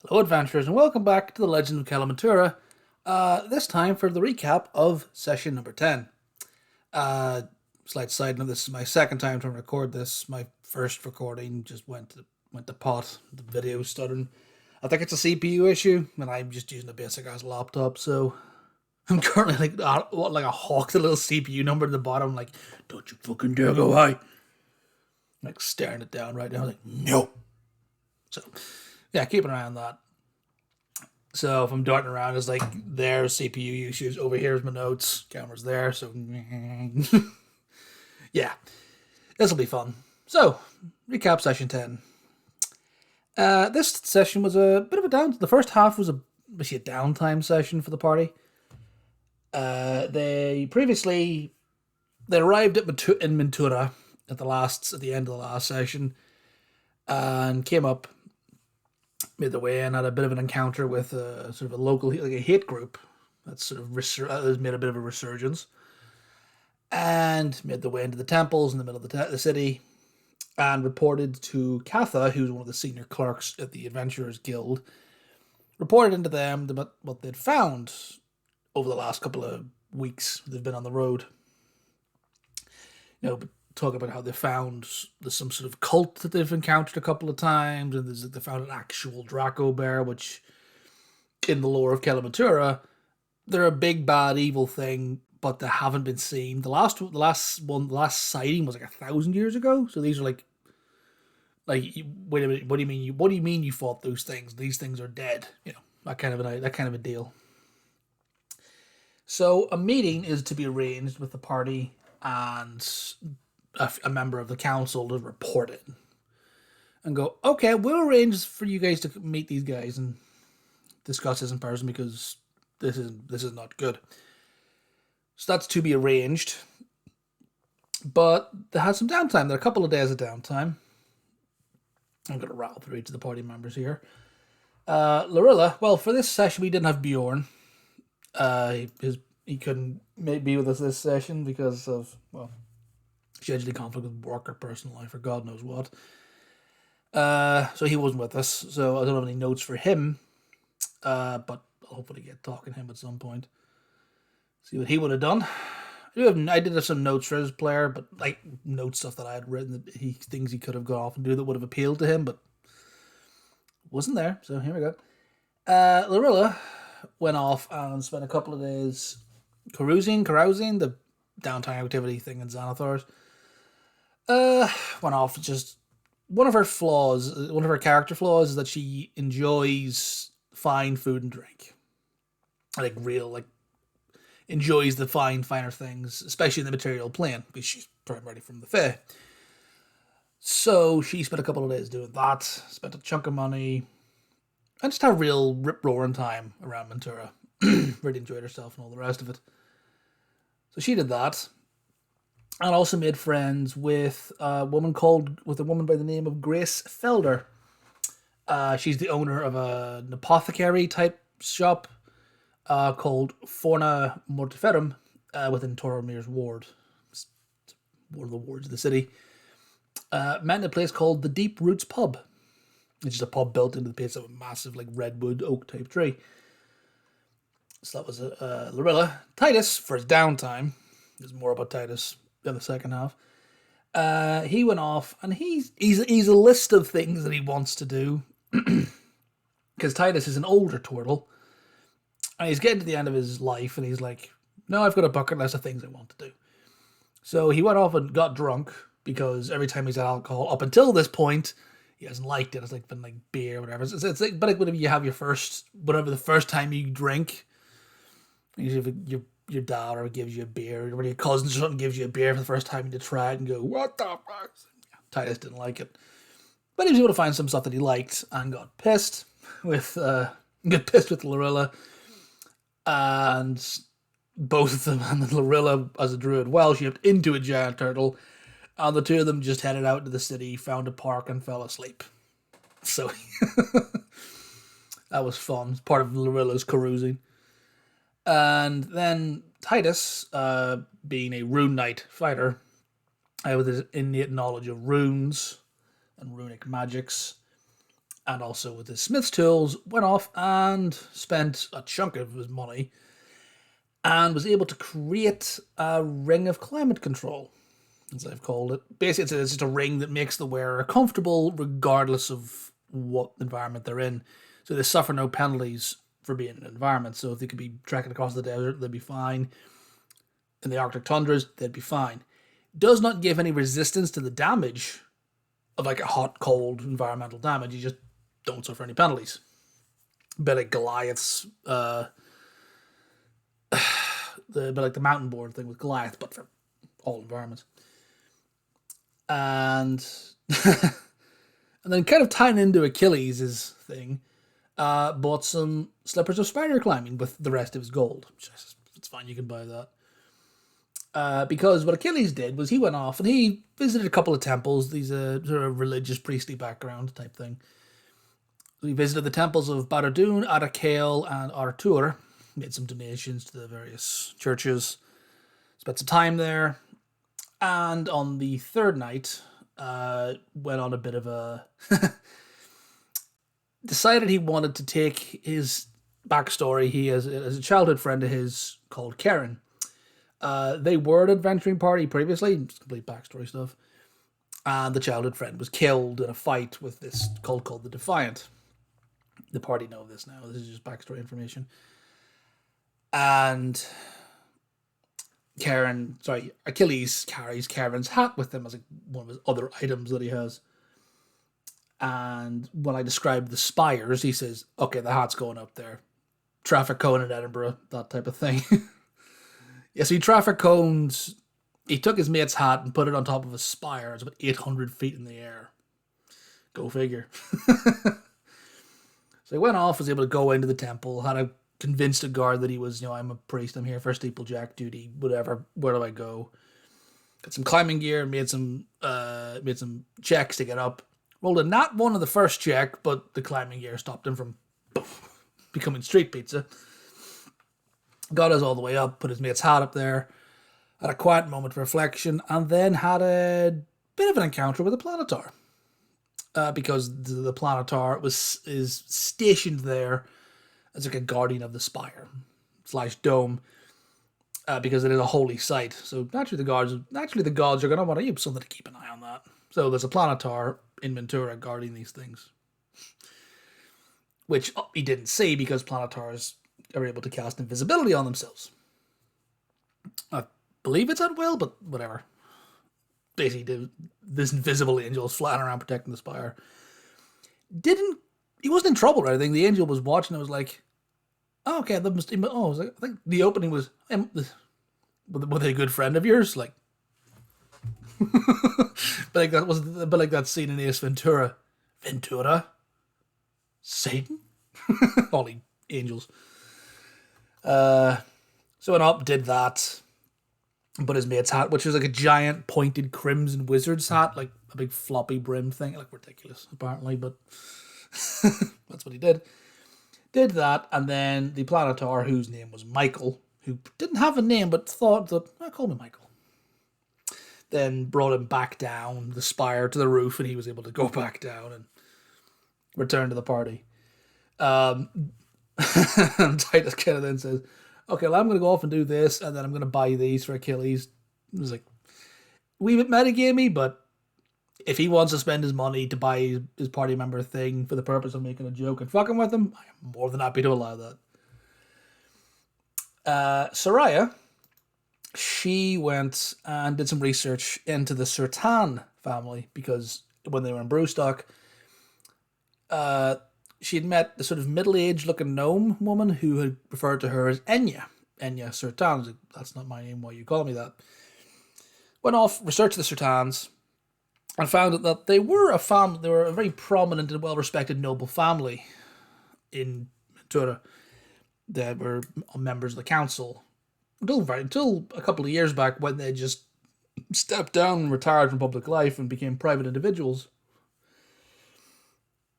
Hello, adventurers, and welcome back to the Legend of Kelamentura. This time for the recap of session number 10. Uh, Slight side note: this is my second time to record this. My first recording just went to pot. The video stuttering. I think it's a CPU issue, and I'm just using a basic ass laptop. So I'm currently like a hawk, the little CPU number at the bottom. Like, don't you fucking dare go high! Like staring it down right now. Like, no. So yeah, keep an eye on that. So if I'm darting around, it's like there's CPU issues. Over here's my notes. Camera's there. So yeah, this will be fun. So recap session 10. This session was a bit of a down. The first half was basically a downtime session for the party. They arrived in Mentura at the end of the last session and came up, made their way in, had a bit of an encounter with a sort of a local, like a hate group that's sort of has made a bit of a resurgence, and made their way into the temples in the middle of the city, and reported to Katha, who's one of the senior clerks at the Adventurers Guild, reported into them about what they'd found over the last couple of weeks they've been on the road. Talk about how they found there's some sort of cult that they've encountered a couple of times, and they found an actual Draco bear, which in the lore of Kelamentura, they're a big bad evil thing, but they haven't been seen. The last sighting was like 1,000 years ago. So these are like wait a minute, what do you mean? What do you mean you fought those things? These things are dead. That kind of a deal. So a meeting is to be arranged with the party and a member of the council to report it and go, okay, we'll arrange for you guys to meet these guys and discuss this in person because this is not good. So that's to be arranged. But they had some downtime. There are a couple of days of downtime. I'm going to rattle through each of the party members here. Lorilla, well, for this session we didn't have Bjorn. He couldn't be with us this session because of, well, scheduling conflict with work or personal life or God knows what. So he wasn't with us. So I don't have any notes for him. But I'll hopefully get talking to him at some point. See what he would have done. I did have some notes for his player, but like note stuff that I had written that things he could have gone off and do that would have appealed to him, but wasn't there. So here we go. Lorilla went off and spent a couple of days carousing, the downtime activity thing in Xanathar's. Went off. Just one of her character flaws is that she enjoys fine food and drink. Enjoys the finer things, especially in the material plane, because she's primarily from the Fae. So she spent a couple of days doing that, spent a chunk of money, and just had a real rip-roaring time around Mentura. Really enjoyed herself and all the rest of it. So she did that, and also made friends with a woman by the name of Grace Felder. She's the owner of an apothecary type shop called Forna Mortiferum within Toromir's ward. It's one of the wards of the city. Met in a place called the Deep Roots Pub, which is a pub built into the base of a massive redwood oak type tree. So that was Lorilla. Titus, for his downtime, there's more about Titus in the second half. He went off, and he's a list of things that he wants to do, because Titus is an older turtle, and he's getting to the end of his life, and he's like, no, I've got a bucket list of things I want to do. So he went off and got drunk, because every time he's had alcohol, up until this point, he hasn't liked it. It's been beer or whatever. It's like, but whenever you have whatever the first time you drink, usually your dad gives you a beer, or your cousins or something gives you a beer for the first time, and you try it and go, what the fuck? Titus didn't like it. But he was able to find some stuff that he liked and got pissed with Lorilla. And both of them, and Lorilla as a druid, she hopped into a giant turtle, and the two of them just headed out to the city, found a park, and fell asleep. So that was fun. It's part of Lorilla's carousing. And then Titus, being a rune knight fighter, with his innate knowledge of runes and runic magics, and also with his smith's tools, went off and spent a chunk of his money and was able to create a ring of climate control, as I've called it. Basically, it's just a ring that makes the wearer comfortable regardless of what environment they're in. So they suffer no penalties for being in an environment. So if they could be trekking across the desert, they'd be fine. In the Arctic tundras, they'd be fine. Does not give any resistance to the damage of like a hot, cold environmental damage. You just don't suffer any penalties. A bit like Goliath's, bit like the mountain board thing with Goliath, but for all environments. And and then kind of tying into Achilles' thing, bought some slippers of spider climbing with the rest of his gold. It's fine, you can buy that. Because what Achilles did was he went off and he visited a couple of temples, these sort of religious priestly background type thing. So he visited the temples of Baradoon, Arakale, and Artur, made some donations to the various churches, spent some time there, and on the third night, went on a bit of a... decided he wanted to take his backstory. He has a childhood friend of his called Karen. They were an adventuring party previously, just complete backstory stuff. And the childhood friend was killed in a fight with this cult called the Defiant. The party know this now. This is just backstory information. And Achilles carries Karen's hat with him as one of his other items that he has. And when I describe the spires, he says, okay, the hat's going up there. Traffic cone in Edinburgh, that type of thing. Yeah, so he traffic cones. He took his mate's hat and put it on top of a spire. It's about 800 feet in the air. Go figure. So he went off, was able to go into the temple, had a convinced a guard that he was, I'm a priest, I'm here for steeplejack duty, whatever, where do I go? Got some climbing gear, made some checks to get up. Rolled a nat one on the first check, but the climbing gear stopped him from becoming street pizza. Got us all the way up, put his mate's hat up there, had a quiet moment of reflection, and then had a bit of an encounter with the Planetar. Because the Planetar is stationed there as like a guardian of the spire / dome, because it is a holy site. So naturally the gods are going to want to use something to keep an eye on that. So there's a Planetar in Ventura guarding these things, which he didn't see because Planetars are able to cast invisibility on themselves. I believe it's at will, but whatever. Basically, this invisible angel is flying around protecting the spire. He wasn't in trouble or anything. The angel was watching and was like, oh, okay, that must... Oh, I think the opening was... Were they a good friend of yours? Like... but like that scene in Ace Ventura. Ventura? Satan? All the angels. So went up, did that. Put his mate's hat, which was like a giant pointed crimson wizard's hat, like a big floppy brim thing. Like ridiculous, apparently, but that's what he did. Did that, and then the Planetar, whose name was Michael, who didn't have a name but thought that, call me Michael. Then brought him back down the spire to the roof, and he was able to go back down and return to the party. And Titus kind of then says, okay, well, I'm going to go off and do this, and then I'm going to buy these for Achilles. It was like, wee bit metagamey, but if he wants to spend his money to buy his party member thing for the purpose of making a joke and fucking with him, I am more than happy to allow that. Soraya, she went and did some research into the Sertan family, because when they were in Brewstock, she had met the sort of middle-aged looking gnome woman who had referred to her as Enya. Enya Sertan. Like, that's not my name, why you call me that? Went off, researched the Sertans, and found that they were a very prominent and well-respected noble family in Ventura. They were members of the council. Until a couple of years back, when they just stepped down and retired from public life and became private individuals.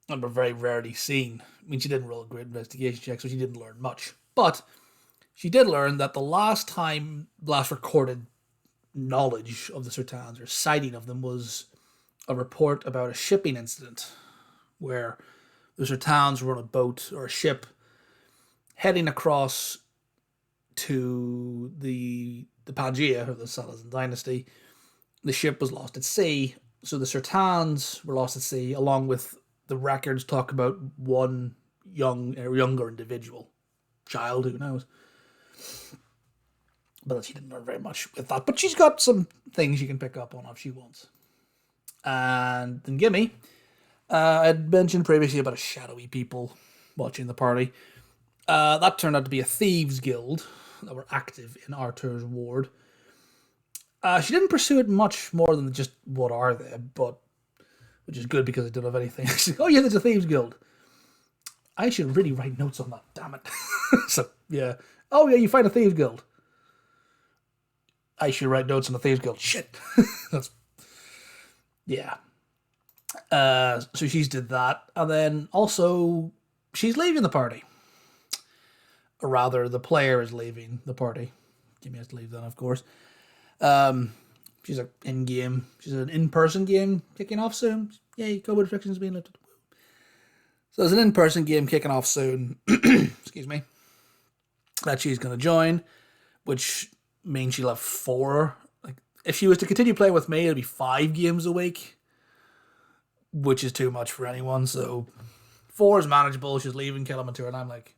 And were very rarely seen. I mean, she didn't roll a great investigation check, so she didn't learn much. But she did learn that the last recorded knowledge of the Sertans, or sighting of them, was a report about a shipping incident where There's her towns were on a boat or a ship heading across to the Pangea, or the Salazan dynasty. The ship was lost at sea, so the Sertans were lost at sea, along with the records talk about one younger individual. Child, who knows? But she didn't learn very much with that. But she's got some things she can pick up on if she wants. And then Gimme, I'd mentioned previously about a shadowy people watching the party. That turned out to be a thieves guild that were active in Arthur's ward. She didn't pursue it much more than just what are they, but which is good because I don't have anything. Oh yeah, there's a thieves guild. I should really write notes on that. Damn it. So yeah. Oh yeah, you find a thieves guild. I should write notes on the thieves guild. Shit. That's yeah. So she's did that, and then also she's leaving the party. Or rather, the player is leaving the party. Jimmy has to leave then, of course. She's an in-game. She's an in-person game kicking off soon. Yay, COVID restrictions being lifted. So there's an in-person game kicking off soon. Excuse me. That she's going to join, which means she'll have 4. Like, if she was to continue playing with me, it'd be 5 games a week, which is too much for anyone. So 4 is manageable. She's leaving Kelamentura, and I'm like,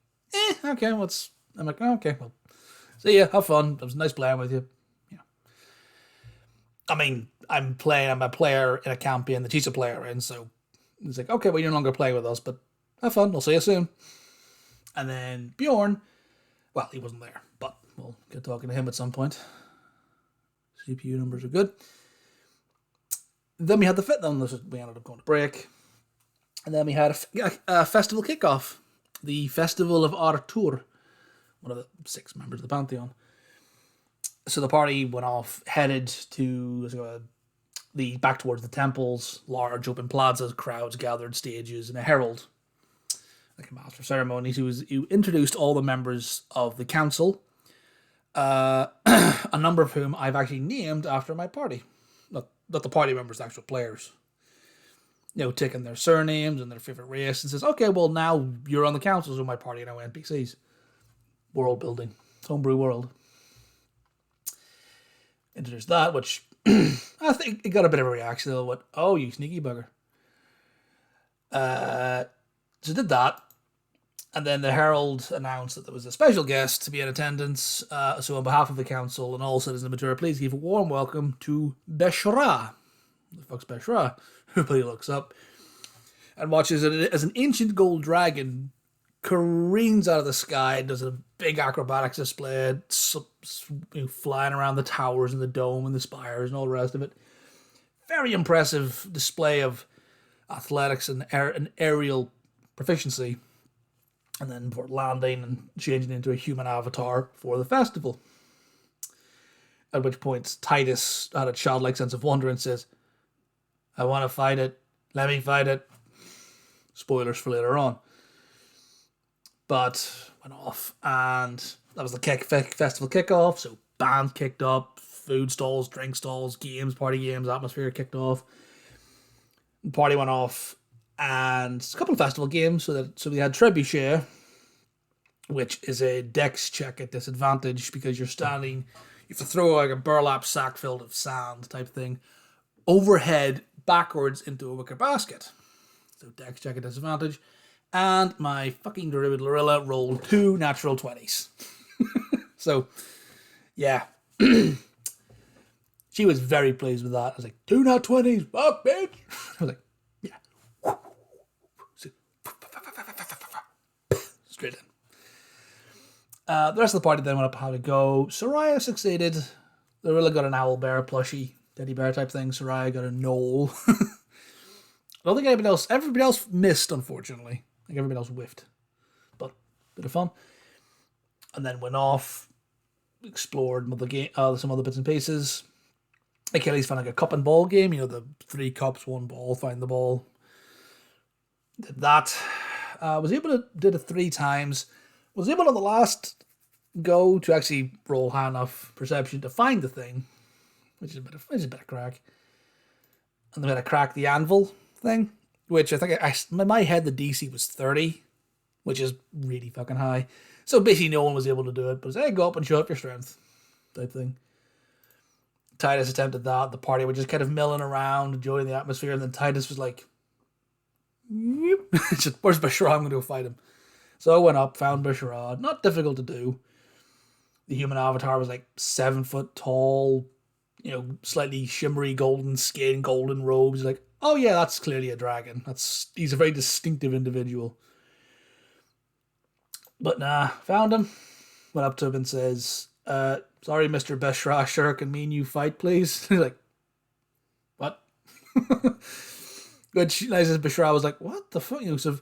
okay, I'm like, oh, okay, well, see ya, have fun. It was nice playing with you. I mean, I'm a player in a campaign that she's a player in, so it's like, okay, well, you no longer play with us, but have fun, we'll see you soon. And then Bjorn, well, he wasn't there, but we'll get talking to him at some point. CPU numbers are good. Then we had we ended up going to break. And then we had a festival kickoff. The Festival of Arthur, one of the 6 members of the Pantheon. So the party went off, headed to back towards the temples, large open plazas, crowds gathered, stages, and a herald, like a master of ceremonies, who introduced all the members of the council, a number of whom I've actually named after my party. Not the party members, the actual players. Taking their surnames and their favorite race, and says, okay, well, now you're on the councils of my party and now NPCs. World building. Homebrew world. Introduced that, which I think it got a bit of a reaction. Though, what? Oh, you sneaky bugger. So did that, and then the herald announced that there was a special guest to be in attendance. So on behalf of the council and all citizens of Matura, please give a warm welcome to Beshra. The fuck's Beshra? Everybody looks up and watches it as an ancient gold dragon careens out of the sky and does a big acrobatics display, flying around the towers and the dome and the spires and all the rest of it. Very impressive display of athletics and aerial proficiency. And then for landing and changing into a human avatar for the festival. At which point Titus had a childlike sense of wonder and says, I want to fight it. Let me fight it. Spoilers for later on. But went off, and that was the festival kickoff. So bands kicked up, food stalls, drink stalls, games, party games, atmosphere kicked off. The party went off, and a couple of festival games. So we had Trebuchet, which is a dex check at disadvantage because you're standing. You have to throw like a burlap sack filled with sand type thing overhead, backwards into a wicker basket. So dex check at disadvantage. And my fucking Druid Lorilla rolled 2 natural 20s. So, yeah. She was very pleased with that. I was like, 2 nat 20s, fuck, bitch. I was like, yeah. Straight in. The rest of the party then went up how to go. Soraya succeeded. Lorilla got an owl bear plushie, teddy bear type thing. Soraya got a knoll. I don't think everybody else missed, unfortunately. I think everybody else whiffed. But, bit of fun. And then went off, explored some other bits and pieces. Achilles found like a cup and ball game, the 3 cups, 1 ball, find the ball. Did that. Did it 3 times. Was able on the last go to actually roll high enough perception to find the thing, which is a bit of crack. And then we had to crack the anvil thing. which I think in my head the DC was 30, which is really fucking high. So basically no one was able to do it, but it's, hey, go up and show up your strength type thing. Titus attempted that. The party were just kind of milling around, enjoying the atmosphere, and then Titus was like, just, where's Bashra? I'm going to go fight him. So I went up, found Bashra. Not difficult to do. The human avatar was like 7 foot tall, slightly shimmery golden skin, golden robes. Like, oh yeah, that's clearly a dragon. He's a very distinctive individual. But nah, found him. Went up to him and says, sorry, Mr. Bashra, sure, can me and you fight, please? He's like, what? Which, nice as Bashra was like, what the fuck? So,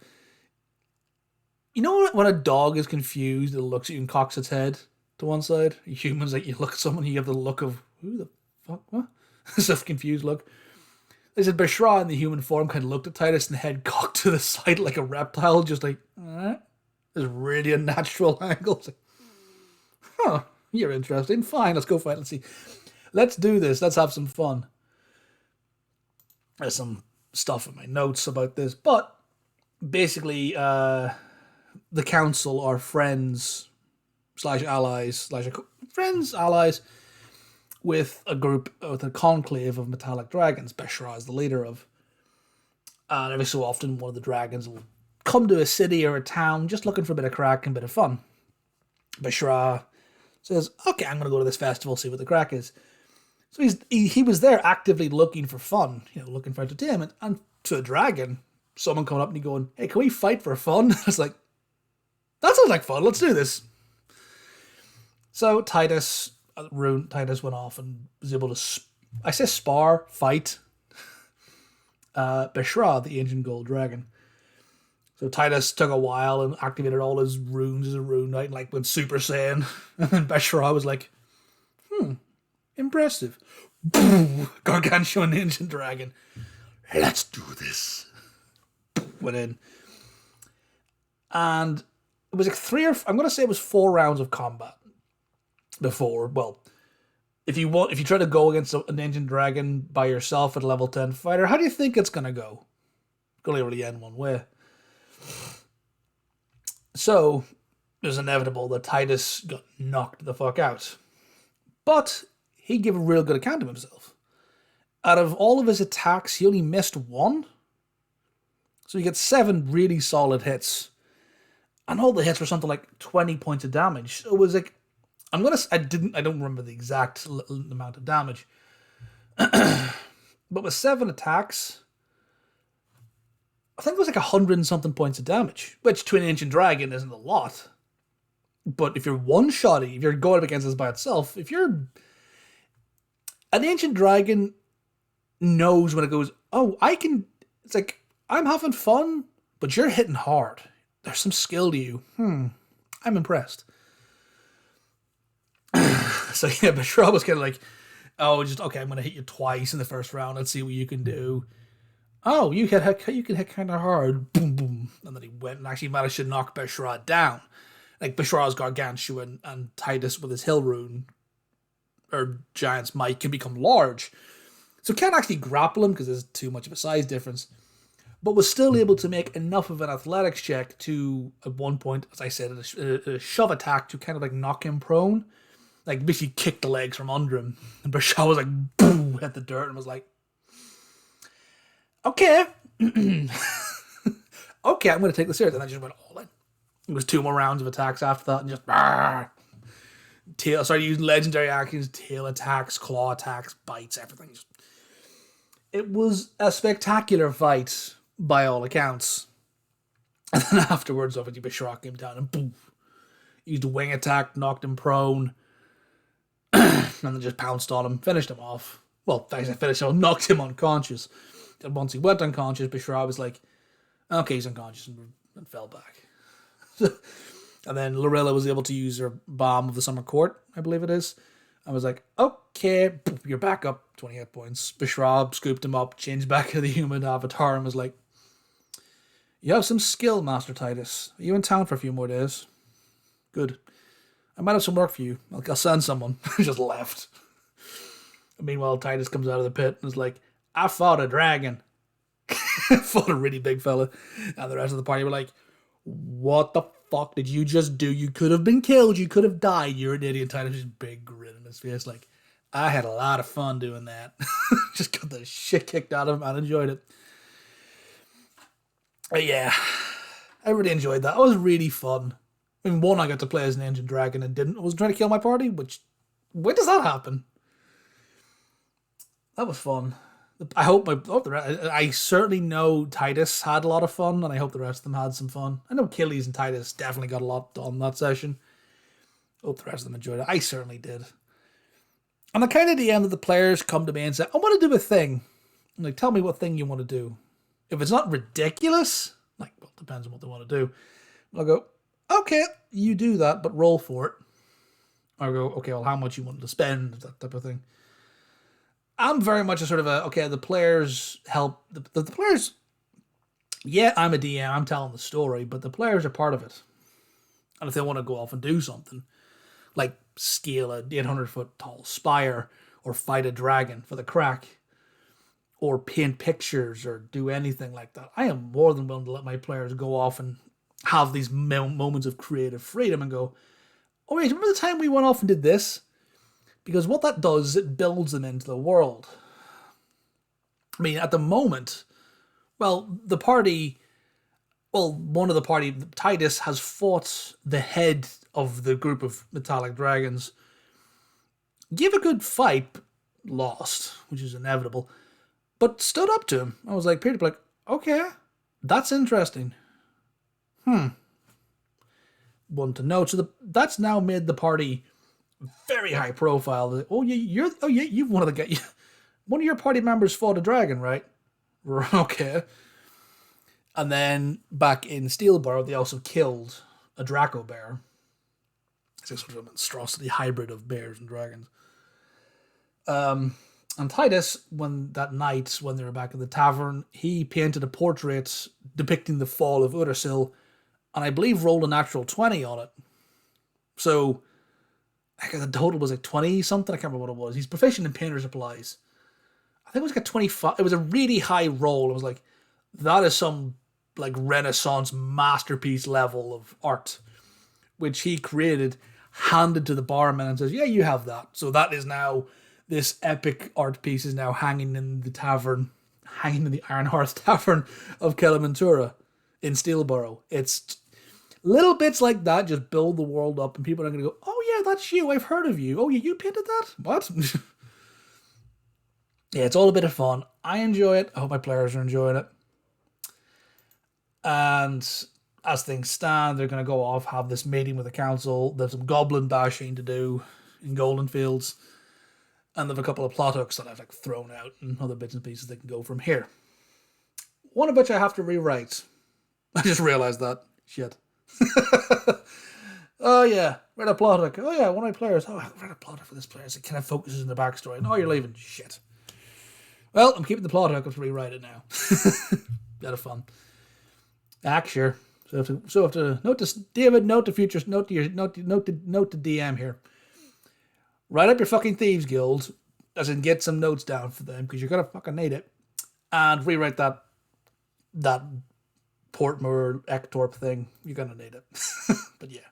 when a dog is confused, it looks at you and cocks its head to one side? Humans, like, you look at someone, you have the look of, who the fuck, what? This confused look. They said Bashra in the human form kind of looked at Titus and the head cocked to the side like a reptile, just like, This really unnatural angle. It's like, huh, you're interesting. Fine, let's go fight. Let's see. Let's do this. Let's have some fun. There's some stuff in my notes about this, but basically, the council are friends / allies / friends, allies with a conclave of metallic dragons. Bashra is the leader of. And every so often, one of the dragons will come to a city or a town just looking for a bit of crack and a bit of fun. Bashra says, okay, I'm going to go to this festival, see what the crack is. So he was there actively looking for fun, looking for entertainment. And to a dragon, someone coming up and going, hey, can we fight for fun? It's like, that sounds like fun, let's do this. So Titus went off and was able to, fight Bashra, the ancient gold dragon. So Titus took a while and activated all his runes as a rune knight and like went Super Saiyan. And then Bashra was like, impressive. Gargantuan ancient dragon. Let's do this. Went in. And it was like I'm going to say it was 4 rounds of combat before. Well, if you try to go against an ancient dragon by yourself at a level 10 fighter, how do you think it's going to go? It's going to really end one way. So, it was inevitable that Titus got knocked the fuck out. But he gave a real good account of himself. Out of all of his attacks, he only missed 1. So he gets 7 really solid hits. And all the hits were something like 20 points of damage. So it was like, I don't remember the exact amount of damage. But with 7 attacks, I think it was like 100 and something points of damage, which to an ancient dragon isn't a lot. But if you're one-shotty, if you're going up against this by itself, an ancient dragon knows when it goes, oh, it's like, I'm having fun, but you're hitting hard. There's some skill to you. I'm impressed. So yeah, Bashra was kind of like, oh, okay, I'm going to hit you twice in the first round. Let's see what you can do. Oh, you can hit kind of hard. Boom, boom. And then he went and actually managed to knock Bashra down. Like, Bashra's gargantuan and Titus with his hill rune, or giant's might, can become large. So can't actually grapple him because there's too much of a size difference. But was still able to make enough of an athletics check to, at one point, as I said, a shove attack to kind of like knock him prone. Like, basically kick the legs from under him. And Bashra was like, boom, hit the dirt and was like, okay. Okay, I'm going to take this serious. And I just went all in. It was 2 more rounds of attacks after that. And just, started using legendary actions, tail attacks, claw attacks, bites, everything. It was a spectacular fight, by all accounts. And then afterwards, obviously, Bashra came down and boom. Used a wing attack, knocked him prone. And then just pounced on him, finished him off. Well, I finished him, knocked him unconscious. And once he went unconscious, Bashra was like, okay, he's unconscious, and fell back. And then Lorilla was able to use her bomb of the Summer Court, I believe it is. I was like, okay, you're back up 28 points. Bashra scooped him up, changed back to the human avatar, and was like, you have some skill, Master Titus. Are you in town for a few more days? Good. I might have some work for you. I'll send someone. Just left. And meanwhile, Titus comes out of the pit and is like, I fought a dragon. fought a really big fella, and the rest of the party were like, "What the fuck did you just do? You could have been killed. You could have died. You're an idiot." Titus just big grin on his face, like, I had a lot of fun doing that. Just got the shit kicked out of him and enjoyed it. But yeah, I really enjoyed that. It was really fun. I mean, one, I got to play as an ancient dragon and didn't. I was trying to kill my party, which, when does that happen? That was fun. I hope I certainly know Titus had a lot of fun, and I hope the rest of them had some fun. I know Achilles and Titus definitely got a lot done that session. Hope the rest of them enjoyed it. I certainly did. And the kind of the end of the players come to me and say, I want to do a thing. I'm like, tell me what thing you want to do. If it's not ridiculous, like, well, it depends on what they want to do. I'll go, okay, you do that, but roll for it. I'll go, okay, well, how much you want to spend, that type of thing. I'm very much a sort of a, okay, the players help, the players, yeah, I'm a DM, I'm telling the story, but the players are part of it. And if they want to go off and do something, like scale a 800-foot tall spire, or fight a dragon for the crack, or paint pictures, or do anything like that, I am more than willing to let my players go off and have these moments of creative freedom and go, oh wait, remember the time we went off and did this? Because what that does is it builds them into the world. I mean, at the moment, well, the party, well, one of the party, Titus, has fought the head of the group of metallic dragons. Gave a good fight, lost, which is inevitable, but stood up to him. I was like, Peter, like, okay, that's interesting. One to note. So that's now made the party very high profile. Oh yeah, you've one of the guys. One of your party members fought a dragon, right? Okay. And then back in Steelborough, they also killed a Draco bear. It's a sort of a monstrosity hybrid of bears and dragons. And Titus, that night when they were back in the tavern, he painted a portrait depicting the fall of Uddersil, and I believe rolled a natural 20 on it. So the total was like 20 something. I can't remember what it was. He's proficient in painter's supplies. I think it was like a 25. It was a really high roll. I was like, that is some like Renaissance masterpiece level of art, which he created, handed to the barman and says, yeah, you have that. So that is now, this epic art piece is now hanging in the tavern, hanging in the Iron Horse Tavern of Kelamentura in Steelborough. It's little bits like that just build the world up, and people are going to go, oh yeah, that's you, I've heard of you. Oh, you painted that? What? Yeah, it's all a bit of fun. I enjoy it. I hope my players are enjoying it. And as things stand, they're going to go off, have this meeting with the council. There's some goblin bashing to do in Golden Fields. And they have a couple of plot hooks that I've like thrown out and other bits and pieces that can go from here. One of which I have to rewrite. I just realized that. Shit. Oh yeah, read a plot hook. Oh yeah, one of my players. Oh, I read a plot hook for this player. It kind of focuses on the backstory. And, oh, you're leaving. Shit. Well, I'm keeping the plot hook. I have to rewrite it now. Bit of fun. Sure. So have to note to David. Note to futures. Note to DM here. Write up your fucking thieves guild, as in get some notes down for them, because you're gonna fucking need it, and rewrite that Portmore Ektorp thing. You're gonna need it. But yeah,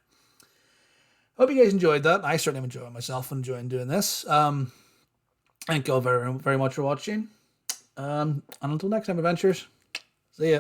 hope you guys enjoyed that. I certainly am enjoying myself and enjoying doing this. Thank you all very, very much for watching. And until next time, adventures. See ya.